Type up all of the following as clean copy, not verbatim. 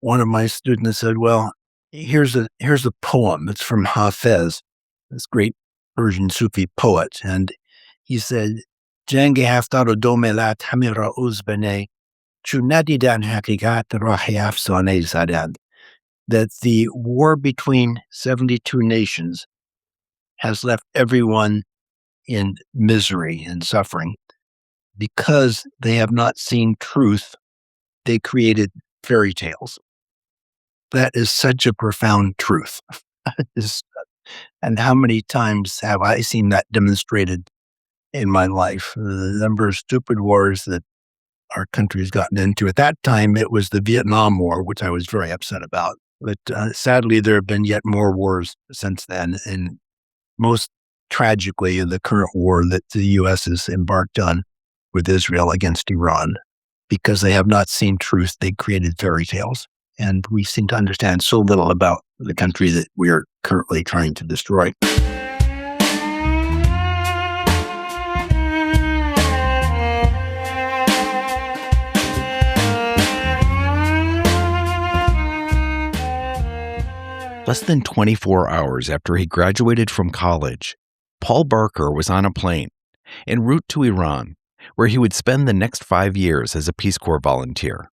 one of my students said, well, here's a poem. It's from Hafez, this great Persian Sufi poet. And he said, Jange haftado domelat hamira uzbane, chunadidan hakikat rahiyaf sane zadad. That the war between 72 nations has left everyone in misery and suffering because they have not seen truth. They created fairy tales. That is such a profound truth. And how many times have I seen that demonstrated in my life? The number of stupid wars that our country has gotten into. At that time, it was the Vietnam War, which I was very upset about. But sadly, there have been yet more wars since then. And most tragically, the current war that the U.S. has embarked on with Israel against Iran. Because they have not seen truth, they created fairy tales. And we seem to understand so little about the country that we are currently trying to destroy. Less than 24 hours after he graduated from college, Paul Barker was on a plane en route to Iran, where he would spend the next 5 years as a Peace Corps volunteer,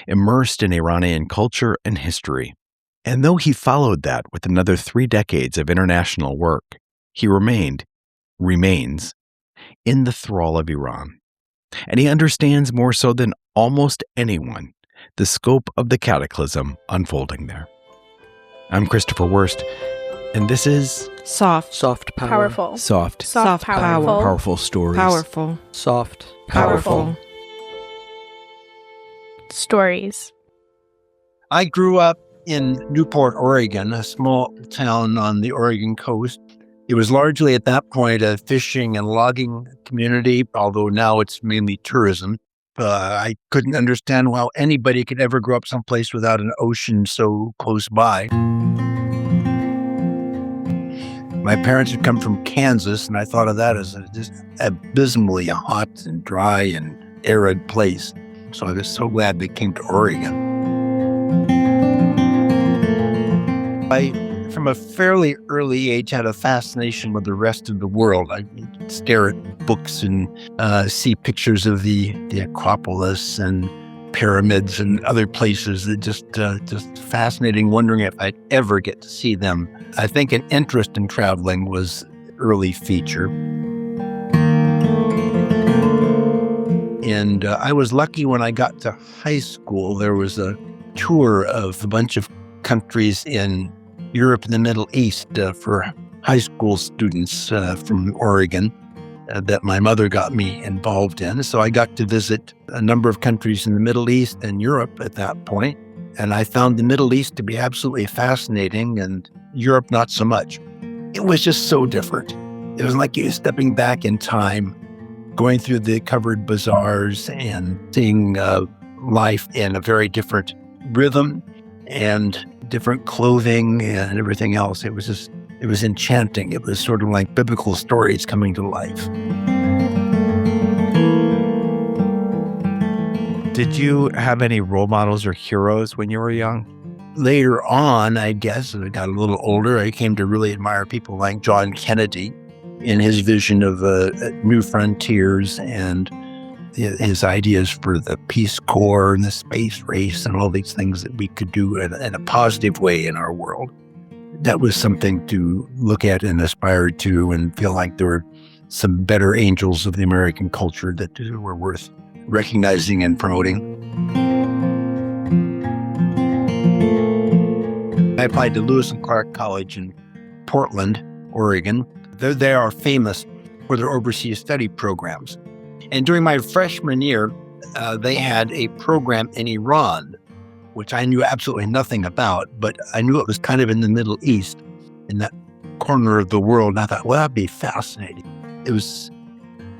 immersed in Iranian culture and history. And though he followed that with another 3 decades of international work, he remains, in the thrall of Iran. And he understands more so than almost anyone the scope of the cataclysm unfolding there. I'm Christopher Wurst, and this is Soft Power. Powerful. Soft Power. Powerful stories. Powerful. Soft Powerful. Stories. I grew up in Newport, Oregon, a small town on the Oregon coast. It was largely at that point a fishing and logging community, although now it's mainly tourism. I couldn't understand how anybody could ever grow up someplace without an ocean so close by. My parents had come from Kansas, and I thought of that as a just abysmally hot and dry and arid place. So I was so glad they came to Oregon. I, from a fairly early age, had a fascination with the rest of the world. I stare at books and see pictures of the Acropolis and pyramids and other places that just fascinating, wondering if I'd ever get to see them. I think an interest in traveling was an early feature. And I was lucky when I got to high school. There was a tour of a bunch of countries in Europe and the Middle East for high school students from Oregon that my mother got me involved in. So I got to visit a number of countries in the Middle East and Europe at that point. And I found the Middle East to be absolutely fascinating and Europe not so much. It was just so different. It was like you were stepping back in time, going through the covered bazaars and seeing life in a very different rhythm and different clothing and everything else. It was enchanting. It was sort of like biblical stories coming to life. Did you have any role models or heroes when you were young? Later on, I guess, as I got a little older, I came to really admire people like John Kennedy in his vision of new frontiers and his ideas for the Peace Corps and the space race and all these things that we could do in a positive way in our world. That was something to look at and aspire to and feel like there were some better angels of the American culture that were worth recognizing and promoting. I applied to Lewis and Clark College in Portland, Oregon. They are famous for their overseas study programs. And during my freshman year, they had a program in Iran, which I knew absolutely nothing about, but I knew it was kind of in the Middle East, in that corner of the world. And I thought, well, that'd be fascinating. It was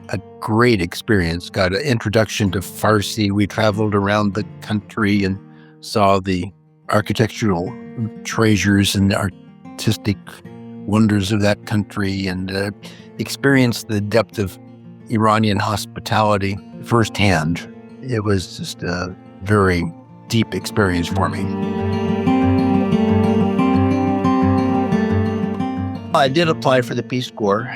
a great experience. Got an introduction to Farsi. We traveled around the country and saw the architectural treasures and artistic wonders of that country and experienced the depth of Iranian hospitality firsthand. It was just very deep experience for me. I did apply for the Peace Corps,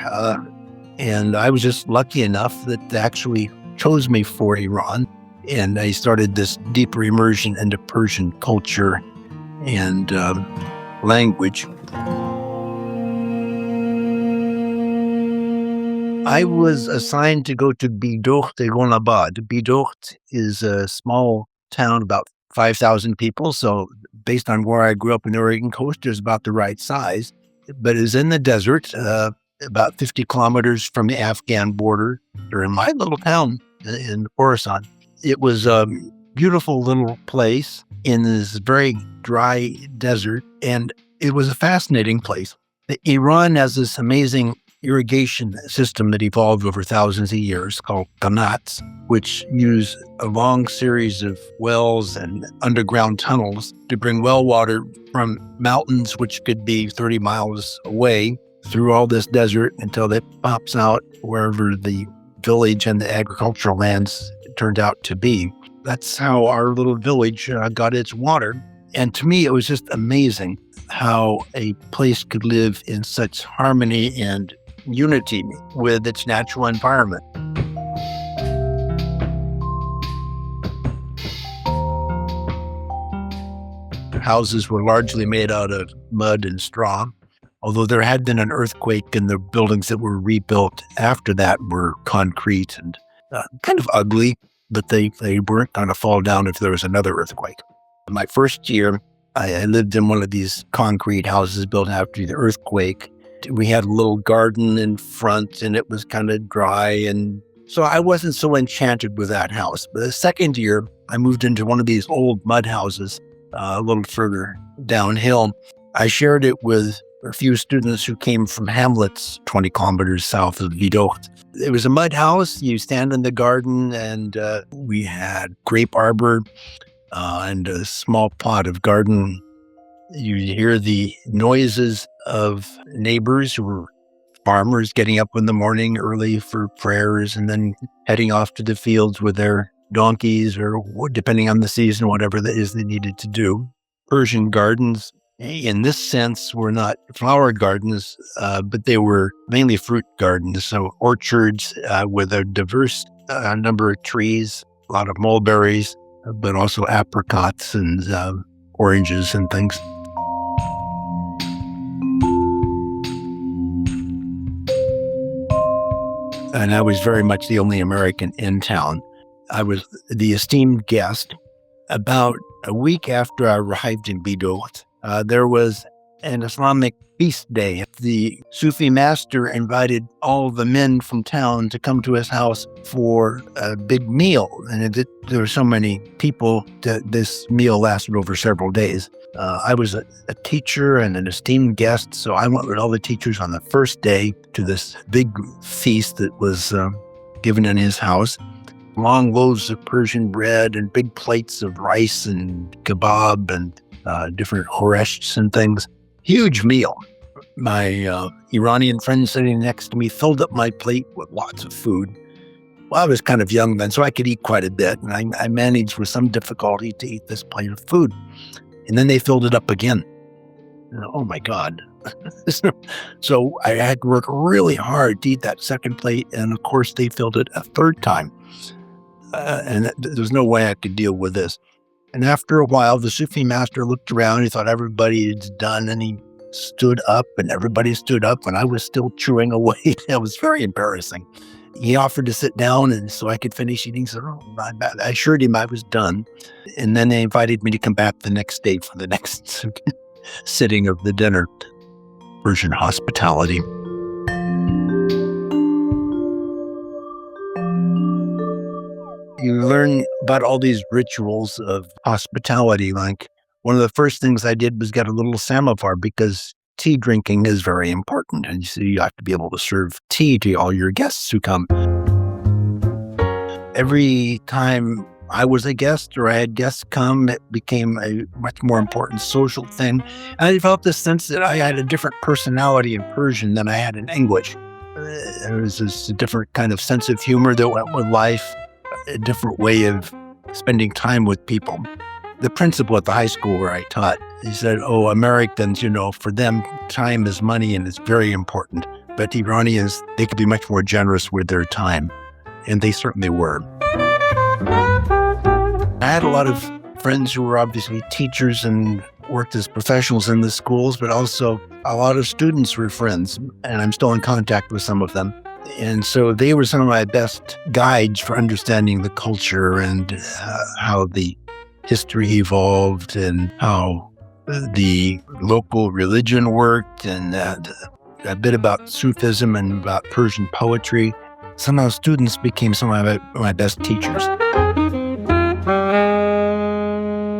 and I was just lucky enough that they actually chose me for Iran. And I started this deeper immersion into Persian culture and language. I was assigned to go to Bidokht-e-Gonabad. Bidokht is a small town, about 5,000 people. So based on where I grew up in the Oregon coast, it was about the right size. But it's in the desert, about 50 kilometers from the Afghan border. They're in my little town in Khorasan. It was a beautiful little place in this very dry desert, and it was a fascinating place. Iran has this amazing irrigation system that evolved over thousands of years called qanats, which use a long series of wells and underground tunnels to bring well water from mountains, which could be 30 miles away, through all this desert until it pops out wherever the village and the agricultural lands turned out to be. That's how our little village got its water. And to me, it was just amazing how a place could live in such harmony and unity with its natural environment. Houses were largely made out of mud and straw, although there had been an earthquake and the buildings that were rebuilt after that were concrete and kind of ugly, but they weren't going to fall down if there was another earthquake. My first year, I lived in one of these concrete houses built after the earthquake. We had a little garden in front and it was kind of dry. And so I wasn't so enchanted with that house. But the second year, I moved into one of these old mud houses a little further downhill. I shared it with a few students who came from hamlets 20 kilometers south of Bidokht. It was a mud house. You stand in the garden, and we had grape arbor and a small plot of garden. You hear the noises of neighbors who were farmers getting up in the morning early for prayers and then heading off to the fields with their donkeys or, depending on the season, whatever that is they needed to do. Persian gardens, in this sense, were not flower gardens, but they were mainly fruit gardens. So orchards with a diverse number of trees, a lot of mulberries, but also apricots and oranges and things. And I was very much the only American in town. I was the esteemed guest. About a week after I arrived in Bidokht, there was an Islamic feast day. The Sufi master invited all the men from town to come to his house for a big meal. And there were so many people that this meal lasted over several days. I was a teacher and an esteemed guest, so I went with all the teachers on the first day to this big feast that was given in his house. Long loaves of Persian bread and big plates of rice and kebab and different khoreshts and things. Huge meal. My Iranian friend sitting next to me filled up my plate with lots of food. Well, I was kind of young then, so I could eat quite a bit, and I managed with some difficulty to eat this plate of food. And then they filled it up again. And, oh my God. So I had to work really hard to eat that second plate, and of course they filled it a third time. And there's no way I could deal with this. And after a while, the Sufi master looked around. He thought everybody was done, and he stood up, and everybody stood up, and I was still chewing away. It was very embarrassing. He offered to sit down, and so I could finish eating. So I assured him I was done. And then they invited me to come back the next day for the next sitting of the dinner. Persian hospitality. You learn about all these rituals of hospitality. Like one of the first things I did was get a little samovar because tea drinking is very important. And so you have to be able to serve tea to all your guests who come. Every time I was a guest or I had guests come, it became a much more important social thing. And I developed this sense that I had a different personality in Persian than I had in English. There was this different kind of sense of humor that went with life, a different way of spending time with people. the principal at the high school where I taught, he said, oh, Americans, for them, time is money and it's very important. But Iranians, they could be much more generous with their time. And they certainly were. I had a lot of friends who were obviously teachers and worked as professionals in the schools, but also a lot of students were friends, and I'm still in contact with some of them. And so they were some of my best guides for understanding the culture and how the history evolved and how the local religion worked, and a bit about Sufism and about Persian poetry. Somehow students became some of my best teachers.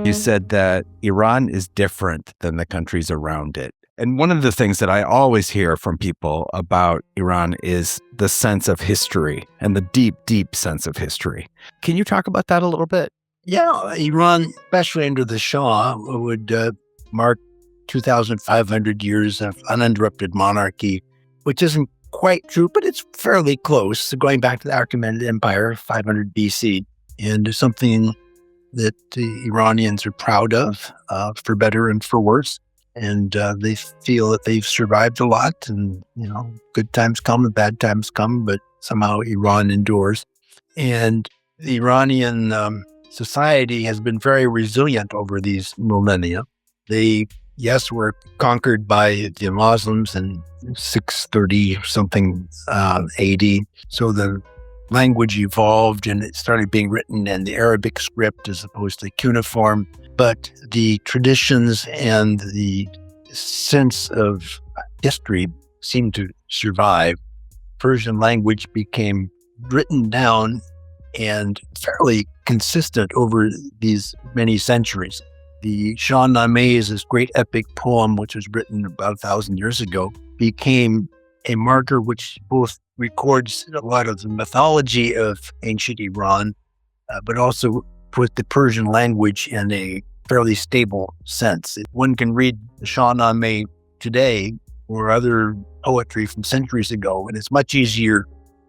You said that Iran is different than the countries around it. And one of the things that I always hear from people about Iran is the sense of history and the deep, deep sense of history. Can you talk about that a little bit? Yeah, Iran, especially under the Shah, would mark 2,500 years of uninterrupted monarchy, which isn't quite true, but it's fairly close. So going back to the Achaemenid Empire, 500 BC, and something that the Iranians are proud of, for better and for worse. And they feel that they've survived a lot, and, good times come and bad times come, but somehow Iran endures. And the Iranian society has been very resilient over these millennia. They, yes, were conquered by the Muslims in 630 something AD. So the language evolved and it started being written in the Arabic script as opposed to cuneiform. But the traditions and the sense of history seemed to survive. Persian language became written down and fairly consistent over these many centuries. The Shahnameh is this great epic poem, which was written about 1,000 years ago, became a marker which both records a lot of the mythology of ancient Iran, but also put the Persian language in a fairly stable sense. One can read the Shahnameh today or other poetry from centuries ago, and it's much easier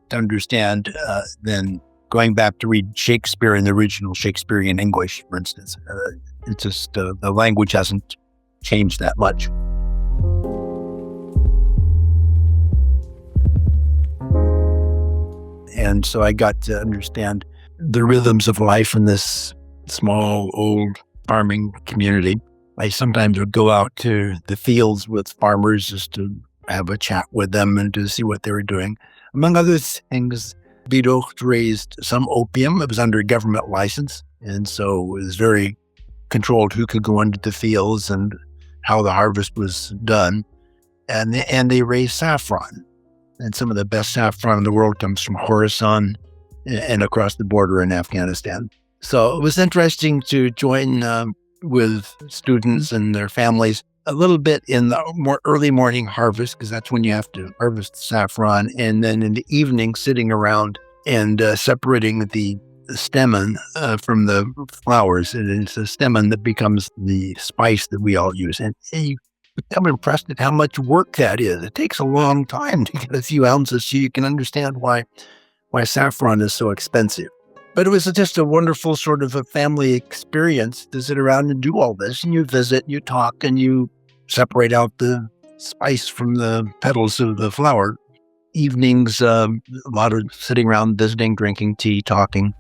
to understand than going back to read Shakespeare in the original Shakespearean English, for instance. It's just the language hasn't changed that much. And so I got to understand the rhythms of life in this small, old farming community. I sometimes would go out to the fields with farmers just to have a chat with them and to see what they were doing. Among other things, Bidokht raised some opium. It was under a government license, and so it was very controlled who could go into the fields and how the harvest was done. And they raised saffron. And some of the best saffron in the world comes from Khorasan and across the border in Afghanistan. So it was interesting to join with students and their families a little bit in the more early morning harvest, because that's when you have to harvest saffron. And then in the evening, sitting around and separating the stamen from the flowers. And it's a stamen that becomes the spice that we all use. And you become impressed at how much work that is. It takes a long time to get a few ounces so you can understand why saffron is so expensive. But it was just a wonderful sort of a family experience to sit around and do all this. And you visit, you talk, and you separate out the spice from the petals of the flower. Evenings, a lot of sitting around, visiting, drinking tea, talking.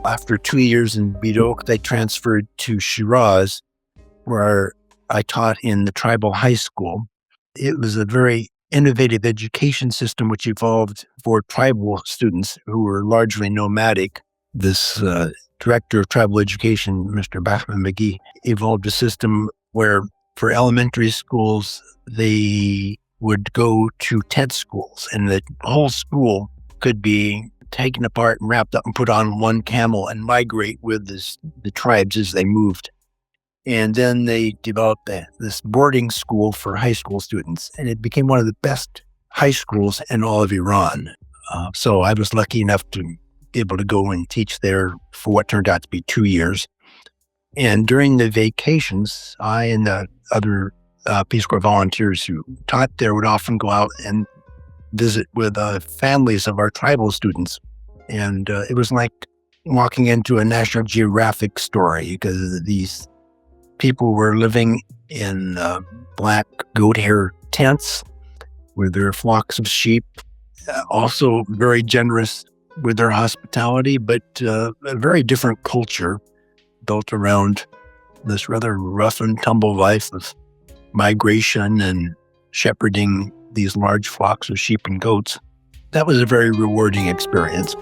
After 2 years in Bidokht, I transferred to Shiraz, where I taught in the tribal high school. It was a very innovative education system which evolved for tribal students who were largely nomadic. This director of tribal education, Mr. Bahman McGee, evolved a system where for elementary schools, they would go to tent schools, and the whole school could be taken apart and wrapped up and put on one camel and migrate with the tribes as they moved. And then they developed this boarding school for high school students, and it became one of the best high schools in all of Iran. So I was lucky enough to be able to go and teach there for what turned out to be 2 years. And during the vacations, I and the other Peace Corps volunteers who taught there would often go out and visit with families of our tribal students. And it was like walking into a National Geographic story because these people were living in black goat hair tents with their flocks of sheep, also very generous with their hospitality, but a very different culture built around this rather rough and tumble life of migration and shepherding these large flocks of sheep and goats. That was a very rewarding experience.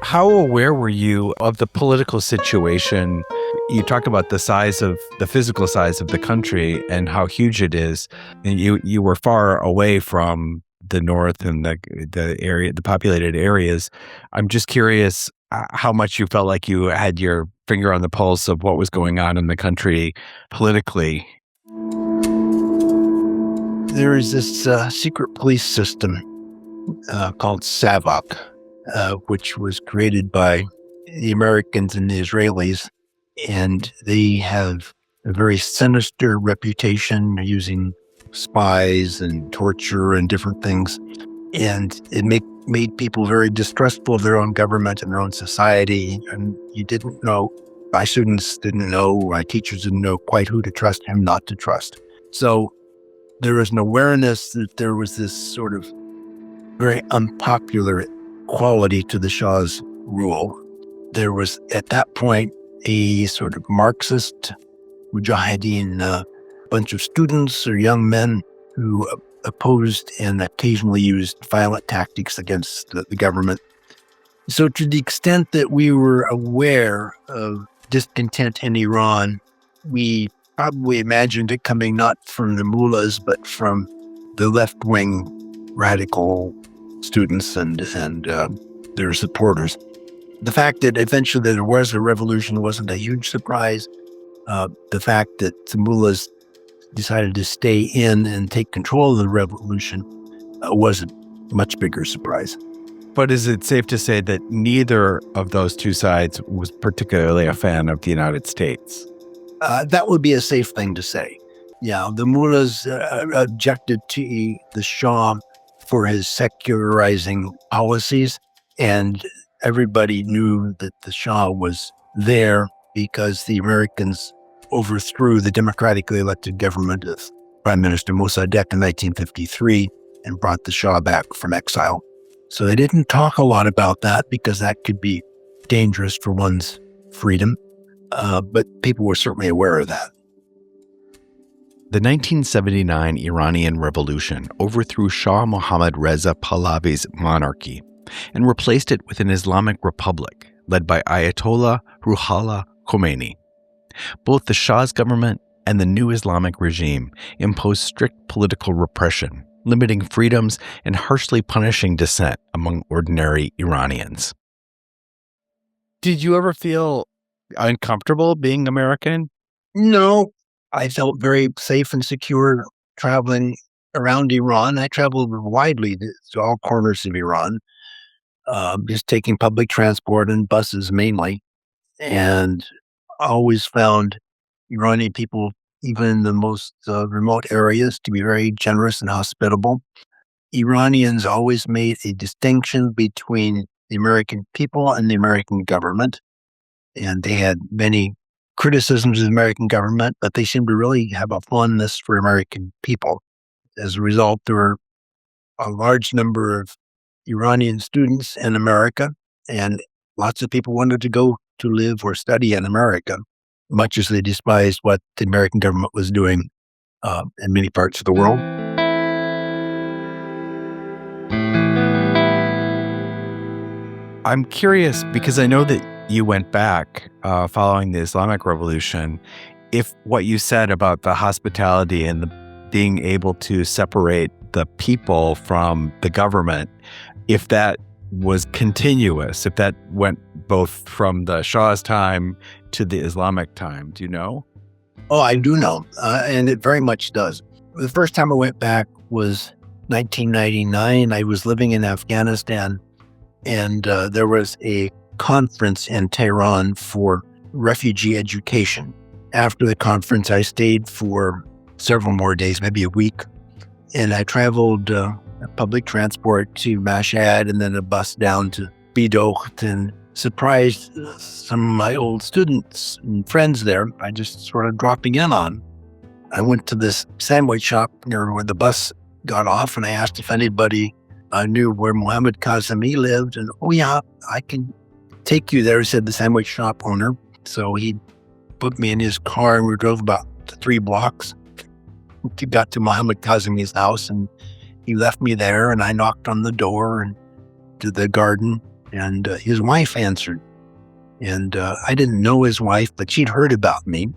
How aware were you of the political situation? You talk about the physical size of the country and how huge it is. And you were far away from the north and the populated areas. I'm just curious how much you felt like you had your finger on the pulse of what was going on in the country politically. There is this secret police system called SAVAK, which was created by the Americans and the Israelis, and they have a very sinister reputation using spies and torture and different things, and it made people very distrustful of their own government and their own society, and you didn't know, my students didn't know, my teachers didn't know quite who to trust and not to trust. So there was an awareness that there was this sort of very unpopular quality to the Shah's rule. There was, at that point, a sort of Marxist mujahideen bunch of students or young men who opposed and occasionally used violent tactics against the government. So to the extent that we were aware of discontent in Iran, we probably imagined it coming not from the mullahs, but from the left-wing radical students and their supporters. The fact that eventually there was a revolution wasn't a huge surprise. The fact that the mullahs decided to stay in and take control of the revolution was a much bigger surprise. But is it safe to say that neither of those two sides was particularly a fan of the United States? That would be a safe thing to say. Yeah, the mullahs objected to the Shah for his secularizing policies, and everybody knew that the Shah was there because the Americans overthrew the democratically elected government of Prime Minister Mossadegh in 1953 and brought the Shah back from exile. So they didn't talk a lot about that because that could be dangerous for one's freedom, but people were certainly aware of that. The 1979 Iranian Revolution overthrew Shah Mohammad Reza Pahlavi's monarchy and replaced it with an Islamic republic led by Ayatollah Ruhollah Khomeini. Both the Shah's government and the new Islamic regime imposed strict political repression, limiting freedoms and harshly punishing dissent among ordinary Iranians. Did you ever feel uncomfortable being American? No, I felt very safe and secure traveling around Iran. I traveled widely to all corners of Iran, just taking public transport and buses mainly, and I always found Iranian people, even in the most remote areas, to be very generous and hospitable. Iranians always made a distinction between the American people and the American government, and they had many criticisms of the American government, but they seemed to really have a fondness for American people. As a result, there were a large number of Iranian students in America, and lots of people wanted to go to live or study in America, much as they despised what the American government was doing in many parts of the world. I'm curious because I know that you went back following the Islamic Revolution. If what you said about the hospitality and the being able to separate the people from the government, if that was continuous, if that went both from the Shah's time to the Islamic time, do you know? Oh, I do know, and it very much does. The first time I went back was 1999. I was living in Afghanistan, and there was a conference in Tehran for refugee education. After the conference, I stayed for several more days, maybe a week, and I traveled public transport to Mashhad and then a bus down to Bidokht, and surprised some of my old students and friends there by just sort of dropping in on. I went to this sandwich shop near where the bus got off, and I asked if anybody knew where Mohammad Kazemi lived. And, "Oh, yeah, I can take you there," said the sandwich shop owner. So he put me in his car, and we drove about 3 blocks. We got to Mohammad Kazemi's house, and he left me there, and I knocked on the door and to the garden, and his wife answered. And I didn't know his wife, but she'd heard about me.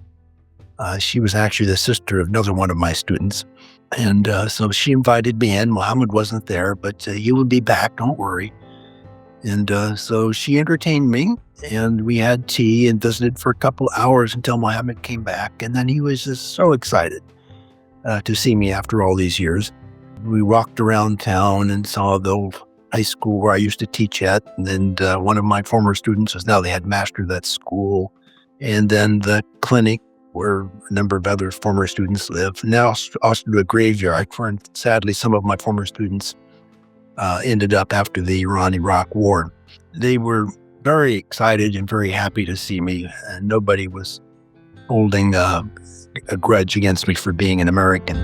She was actually the sister of another one of my students. And so she invited me in. Mohammed wasn't there, but he will be back, don't worry. And so she entertained me, and we had tea and visited for a couple hours until Mohammed came back. And then he was just so excited to see me after all these years. We walked around town and saw the old high school where I used to teach at. And then one of my former students was now the headmaster of that school. And then the clinic where a number of other former students live. Now also a graveyard, where sadly some of my former students ended up after the Iran-Iraq war. They were very excited and very happy to see me, and nobody was holding a grudge against me for being an American.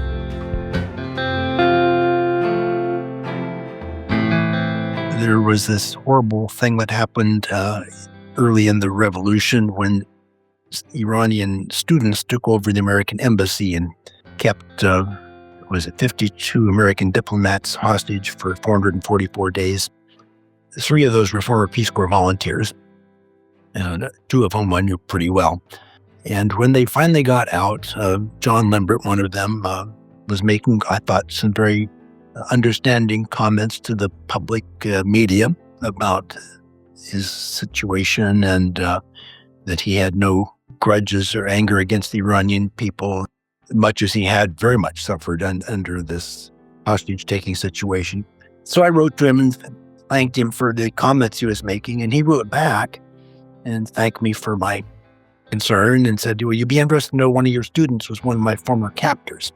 There was this horrible thing that happened early in the revolution when Iranian students took over the American embassy and kept 52 American diplomats hostage for 444 days. 3 of those were former Peace Corps volunteers, and 2 of whom I knew pretty well. And when they finally got out, John Lambert, one of them, was making, I thought, some very understanding comments to the public media about his situation, and that he had no grudges or anger against the Iranian people, much as he had very much suffered under this hostage-taking situation. So I wrote to him and thanked him for the comments he was making, and he wrote back and thanked me for my concern and said, "Well, you'd be interested to know one of your students was one of my former captors."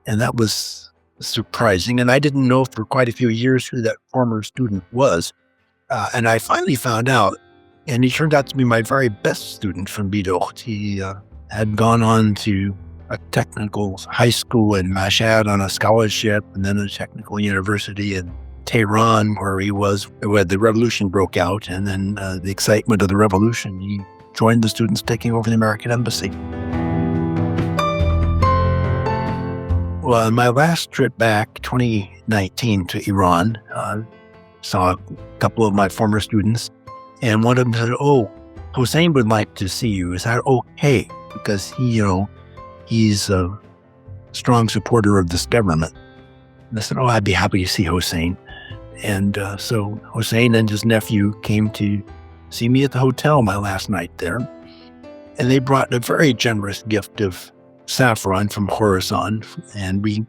And that was surprising, and I didn't know for quite a few years who that former student was. And I finally found out, and he turned out to be my very best student from Bidokht. He had gone on to a technical high school in Mashhad on a scholarship, and then a technical university in Tehran, where he was when the revolution broke out. And then the excitement of the revolution, he joined the students taking over the American embassy. Well, on my last trip back, 2019, to Iran, saw a couple of my former students, and one of them said, "Oh, Hossein would like to see you. Is that okay?" Because he's a strong supporter of this government. And I said, "Oh, I'd be happy to see Hossein." And so Hossein and his nephew came to see me at the hotel my last night there. And they brought a very generous gift of saffron from Khorasan. And we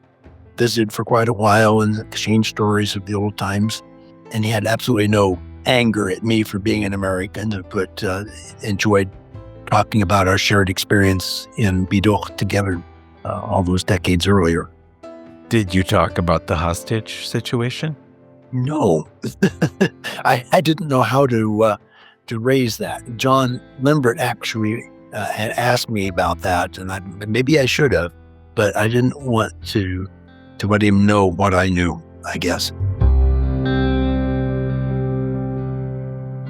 visited for quite a while and exchanged stories of the old times. And he had absolutely no anger at me for being an American, but enjoyed talking about our shared experience in Bidokht together all those decades earlier. Did you talk about the hostage situation? No, I didn't know how to raise that. John Lambert actually had asked me about that, and maybe I should have, but I didn't want to let him know what I knew, I guess.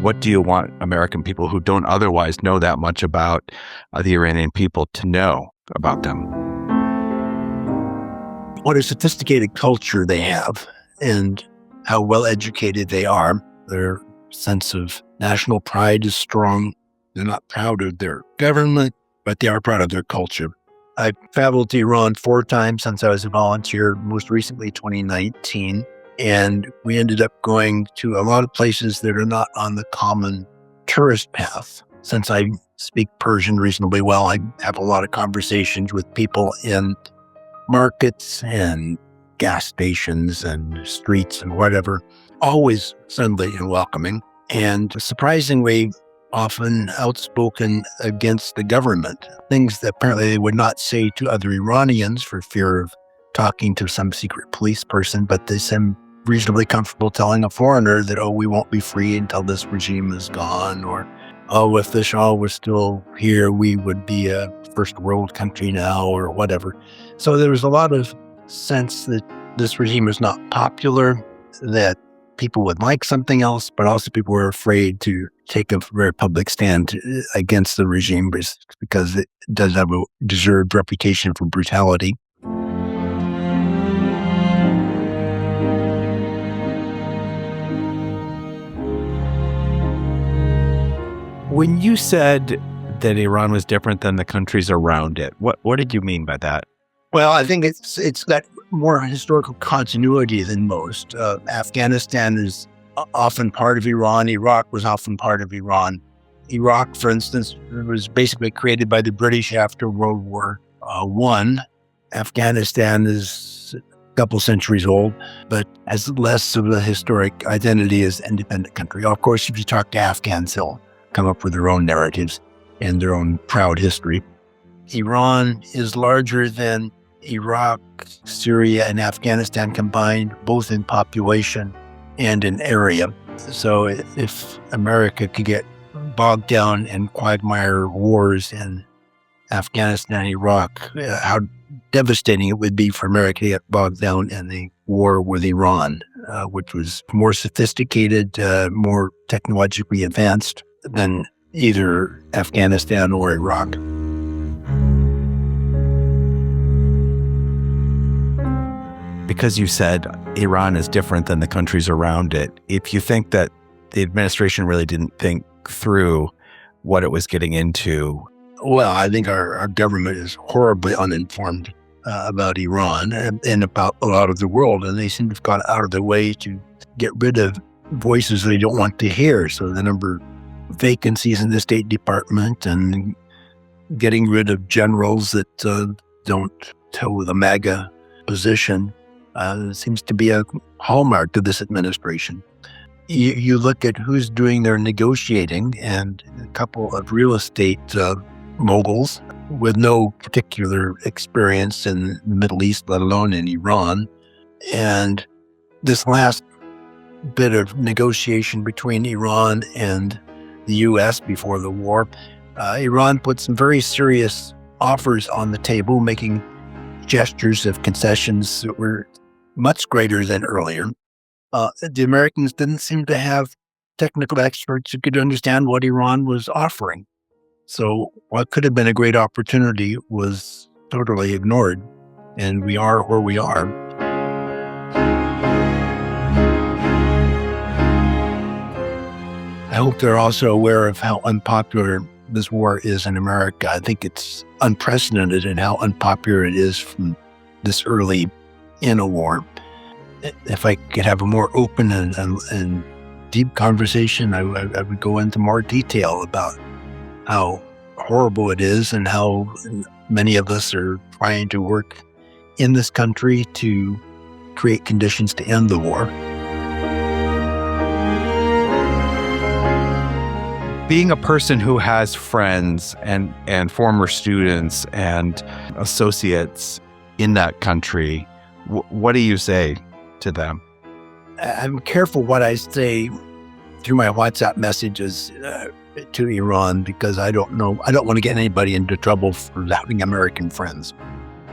What do you want American people who don't otherwise know that much about the Iranian people to know about them? What a sophisticated culture they have, and how well educated they are. Their sense of national pride is strong. They're not proud of their government, but they are proud of their culture. I've traveled to Iran 4 times since I was a volunteer, most recently 2019. And we ended up going to a lot of places that are not on the common tourist path. Since I speak Persian reasonably well, I have a lot of conversations with people in markets and gas stations and streets and whatever, always friendly and welcoming, and surprisingly often outspoken against the government, things that apparently they would not say to other Iranians for fear of talking to some secret police person, but they seem reasonably comfortable telling a foreigner that, oh, we won't be free until this regime is gone, or, oh, if the Shah was still here, we would be a first world country now, or whatever. So there was a lot of sense that this regime is not popular, that people would like something else, but also people were afraid to take a very public stand against the regime because it does have a deserved reputation for brutality. When you said that Iran was different than the countries around it, what did you mean by that? Well, I think it's got more historical continuity than most. Afghanistan is often part of Iran. Iraq was often part of Iran. Iraq, for instance, was basically created by the British after World War I. Afghanistan is a couple centuries old, but has less of a historic identity as an independent country. Of course, if you talk to Afghans, they'll come up with their own narratives and their own proud history. Iran is larger than Iraq, Syria, and Afghanistan combined, both in population and in area. So if America could get bogged down in quagmire wars in Afghanistan, Iraq, how devastating it would be for America to get bogged down in the war with Iran, which was more sophisticated, more technologically advanced than either Afghanistan or Iraq. Because you said Iran is different than the countries around it, if you think that the administration really didn't think through what it was getting into. Well, I think our government is horribly uninformed about Iran and about a lot of the world, and they seem to have gone out of their way to get rid of voices they don't want to hear. So the number of vacancies in the State Department and getting rid of generals that don't toe the MAGA position seems to be a hallmark of this administration. You look at who's doing their negotiating, and a couple of real estate moguls with no particular experience in the Middle East, let alone in Iran. And this last bit of negotiation between Iran and the U.S. before the war, Iran put some very serious offers on the table, making gestures of concessions that were much greater than earlier. The Americans didn't seem to have technical experts who could understand what Iran was offering. So what could have been a great opportunity was totally ignored, and we are where we are. I hope they're also aware of how unpopular this war is in America. I think it's unprecedented in how unpopular it is from this early in a war. If I could have a more open and deep conversation, I would go into more detail about how horrible it is and how many of us are trying to work in this country to create conditions to end the war. Being a person who has friends and former students and associates in that country, what do you say to them? I'm careful what I say through my WhatsApp messages to Iran, because I don't want to get anybody into trouble for having American friends.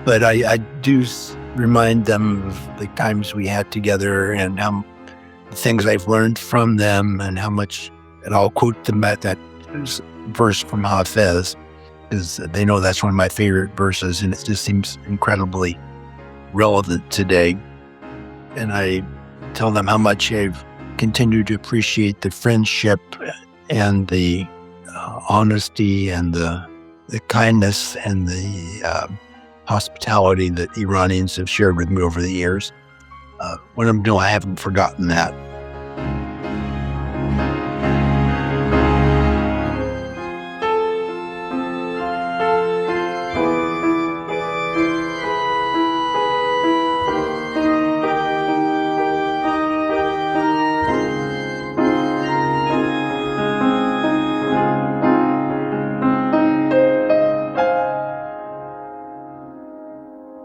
But I do remind them of the times we had together and how the things I've learned from them and how much, and I'll quote them at that verse from Hafez, because they know that's one of my favorite verses, and it just seems incredibly relevant today. And I tell them how much I've continued to appreciate the friendship and the honesty and the kindness and the hospitality that Iranians have shared with me over the years. When I'm doing, I haven't forgotten that.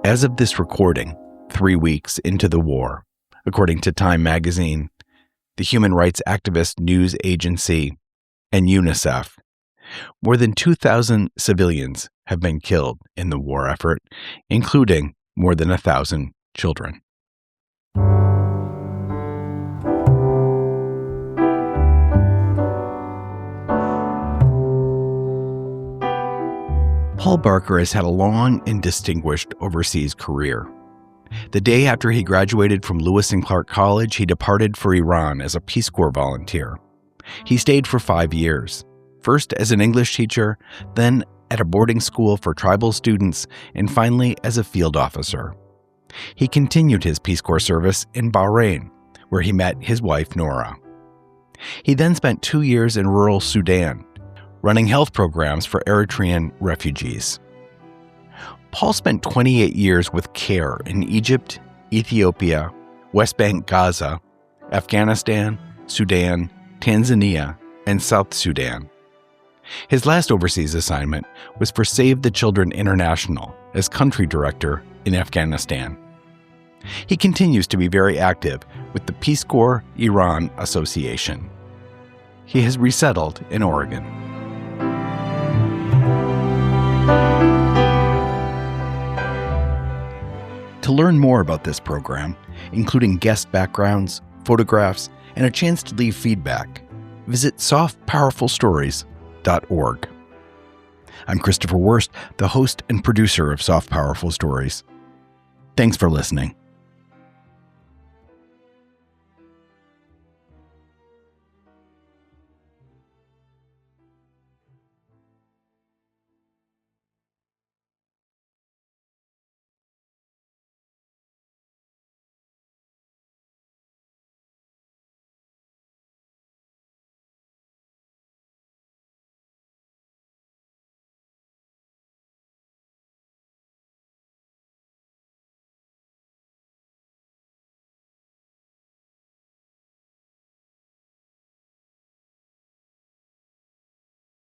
As of this recording, 3 weeks into the war, according to Time magazine, the human rights activist news agency, and UNICEF. More than 2,000 civilians have been killed in the war effort, including more than 1,000 children. Paul Barker has had a long and distinguished overseas career. The day after he graduated from Lewis and Clark College, he departed for Iran as a Peace Corps volunteer. He stayed for 5 years, first as an English teacher, then at a boarding school for tribal students, and finally as a field officer. He continued his Peace Corps service in Bahrain, where he met his wife, Nora. He then spent 2 years in rural Sudan, running health programs for Eritrean refugees. Paul spent 28 years with CARE in Egypt, Ethiopia, West Bank, Gaza, Afghanistan, Sudan, Tanzania, and South Sudan. His last overseas assignment was for Save the Children International as country director in Afghanistan. He continues to be very active with the Peace Corps Iran Association. He has resettled in Oregon. To learn more about this program, including guest backgrounds, photographs, and a chance to leave feedback, visit softpowerfulstories.org. I'm Christopher Wurst, the host and producer of Soft Powerful Stories. Thanks for listening.